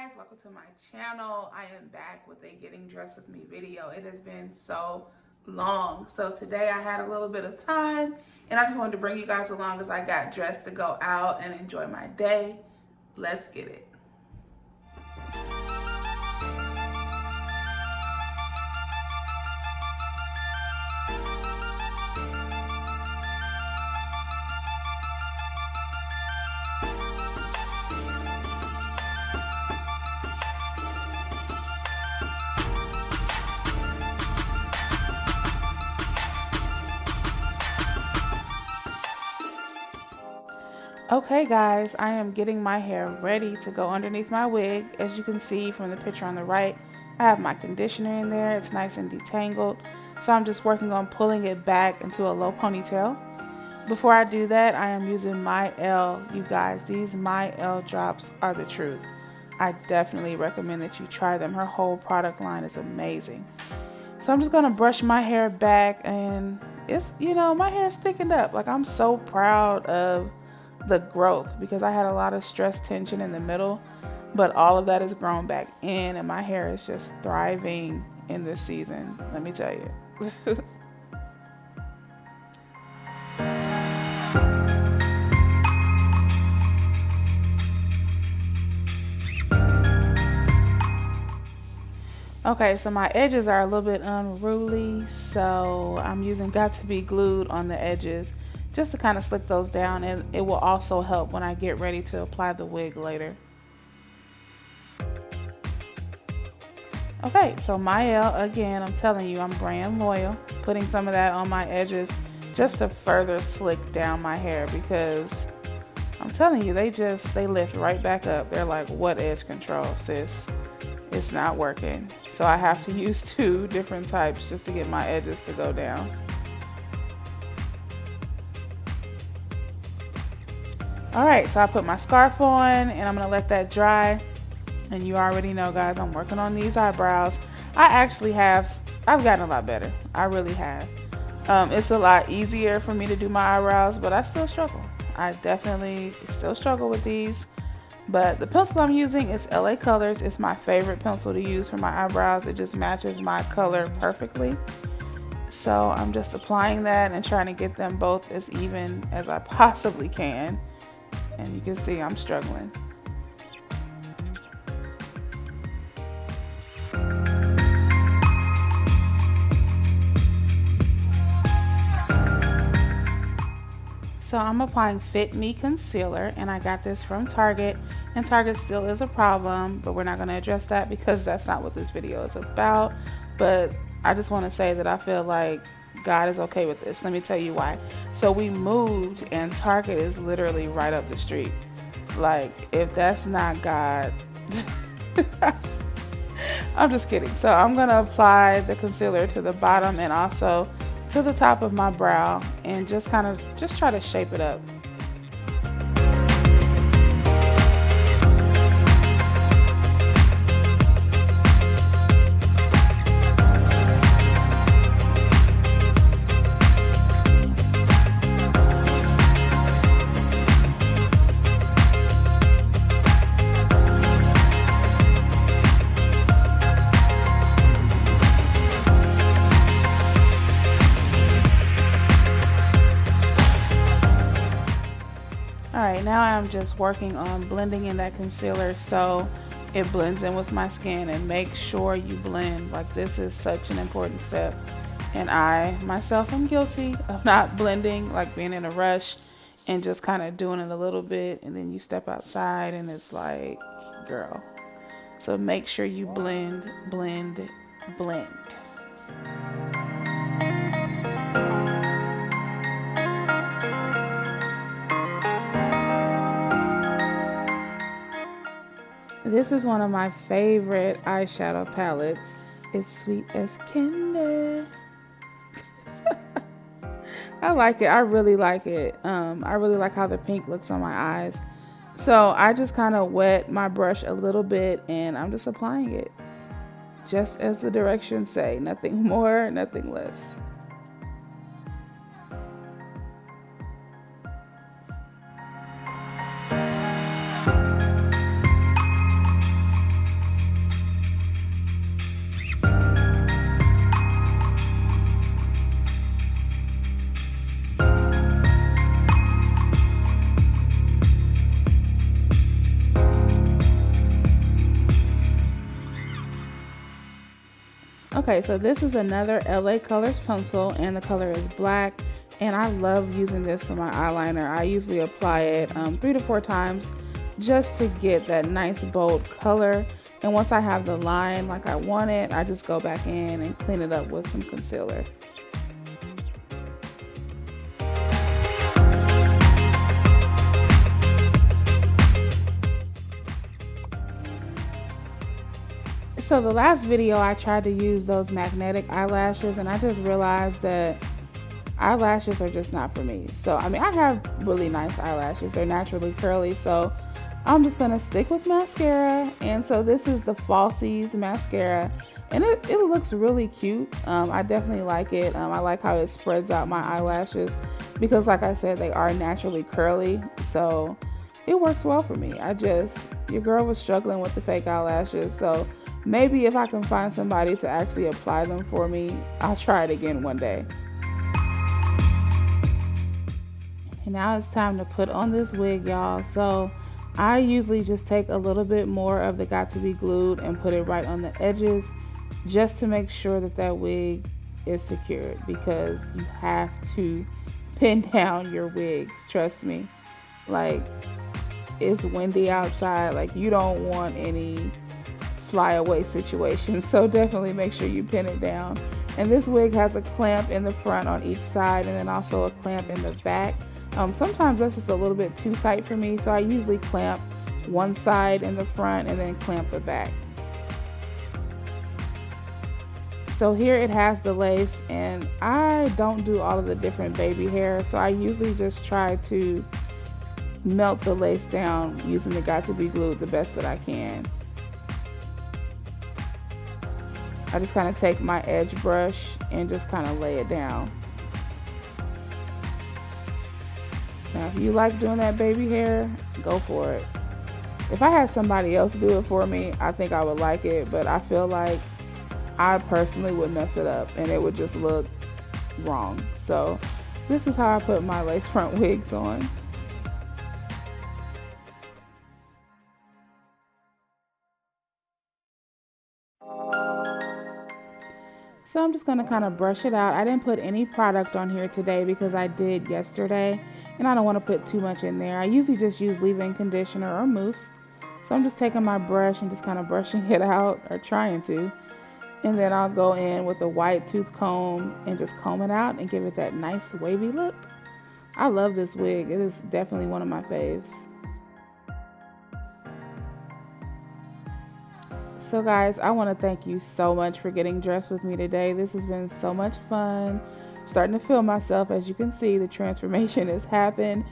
guys, welcome to my channel. I am back with a getting dressed with me video. It has been so long, so today I had a little bit of time and I just wanted to bring you guys along as I got dressed to go out and enjoy my day. Let's get it. Okay guys, I am getting my hair ready to go underneath my wig. As you can see from the picture on the right, I have my conditioner in there. It's nice and detangled. So I'm just working on pulling it back into a low ponytail. Before I do that, I am using My L. You guys, these My L drops are the truth. I definitely recommend that you try them. Her whole product line is amazing. So I'm just going to brush my hair back, and it's, my hair is thickened up. Like, I'm so proud of the growth because I had a lot of stress tension in the middle, but all of that is grown back in and my hair is just thriving in this season, let me tell you. Okay, so my edges are a little bit unruly, so I'm using Got to Be Glued on the edges just to kind of slick those down, and it will also help when I get ready to apply the wig later. Okay, so My L, again, I'm telling you, I'm brand loyal. Putting some of that on my edges just to further slick down my hair, because I'm telling you, they lift right back up. They're like, what edge control, sis? It's not working. So I have to use 2 different types just to get my edges to go down. Alright, so I put my scarf on and I'm going to let that dry. And you already know, guys, I'm working on these eyebrows. I've gotten a lot better. I really have. It's a lot easier for me to do my eyebrows, but I still struggle. I definitely still struggle with these. But the pencil I'm using is LA Colors. It's my favorite pencil to use for my eyebrows. It just matches my color perfectly. So I'm just applying that and trying to get them both as even as I possibly can. And you can see I'm struggling. So I'm applying Fit Me concealer, and I got this from Target, and Target still is a problem, but we're not going to address that because that's not what this video is about. But I just want to say that I feel like God is okay with this. Let me tell you why. So we moved and Target is literally right up the street. Like, if that's not God, I'm just kidding. So I'm going to apply the concealer to the bottom and also to the top of my brow and just try to shape it up. Alright, now I'm just working on blending in that concealer so it blends in with my skin, and make sure you blend. Like, this is such an important step, and I myself am guilty of not blending, like being in a rush and just kind of doing it a little bit, and then you step outside and it's like, girl. So make sure you blend, blend, blend. This is one of my favorite eyeshadow palettes. It's Sweet as Candy. I like it. I really like it. I really like how the pink looks on my eyes. So I just kind of wet my brush a little bit and I'm just applying it. Just as the directions say. Nothing more, nothing less. Okay, so this is another LA Colors pencil and the color is black. And I love using this for my eyeliner. I usually apply it 3 to 4 times just to get that nice bold color. And once I have the line like I want it, I just go back in and clean it up with some concealer. So the last video I tried to use those magnetic eyelashes and I just realized that eyelashes are just not for me. So I mean, I have really nice eyelashes. They're naturally curly, so I'm just gonna stick with mascara. And so this is the Falsies mascara and it looks really cute. I definitely like it. I like how it spreads out my eyelashes because like I said, they are naturally curly, so it works well for me. Your girl was struggling with the fake eyelashes, so maybe if I can find somebody to actually apply them for me, I'll try it again one day. And now it's time to put on this wig, y'all. So I usually just take a little bit more of the Got to Be Glued and put it right on the edges just to make sure that that wig is secured, because you have to pin down your wigs, trust me. Like, it's windy outside, like you don't want any flyaway situation, so definitely make sure you pin it down. And this wig has a clamp in the front on each side and then also a clamp in the back. Sometimes that's just a little bit too tight for me, so I usually clamp one side in the front and then clamp the back. So here it has the lace, and I don't do all of the different baby hair, so I usually just try to melt the lace down using the Got to Be Glued the best that I can. I just kind of take my edge brush and just kind of lay it down. Now, if you like doing that baby hair, go for it. If I had somebody else do it for me, I think I would like it, but I feel like I personally would mess it up and it would just look wrong. So this is how I put my lace front wigs on. So I'm just going to kind of brush it out. I didn't put any product on here today because I did yesterday, and I don't want to put too much in there. I usually just use leave-in conditioner or mousse. So I'm just taking my brush and just kind of brushing it out, or trying to. And then I'll go in with a white tooth comb and just comb it out and give it that nice wavy look. I love this wig. It is definitely one of my faves. So guys, I want to thank you so much for getting dressed with me today. This has been so much fun. I'm starting to feel myself. As you can see, the transformation has happened.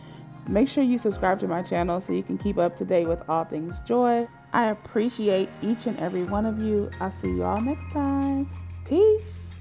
Make sure you subscribe to my channel so you can keep up to date with all things joy. I appreciate each and every one of you. I'll see you all next time. Peace.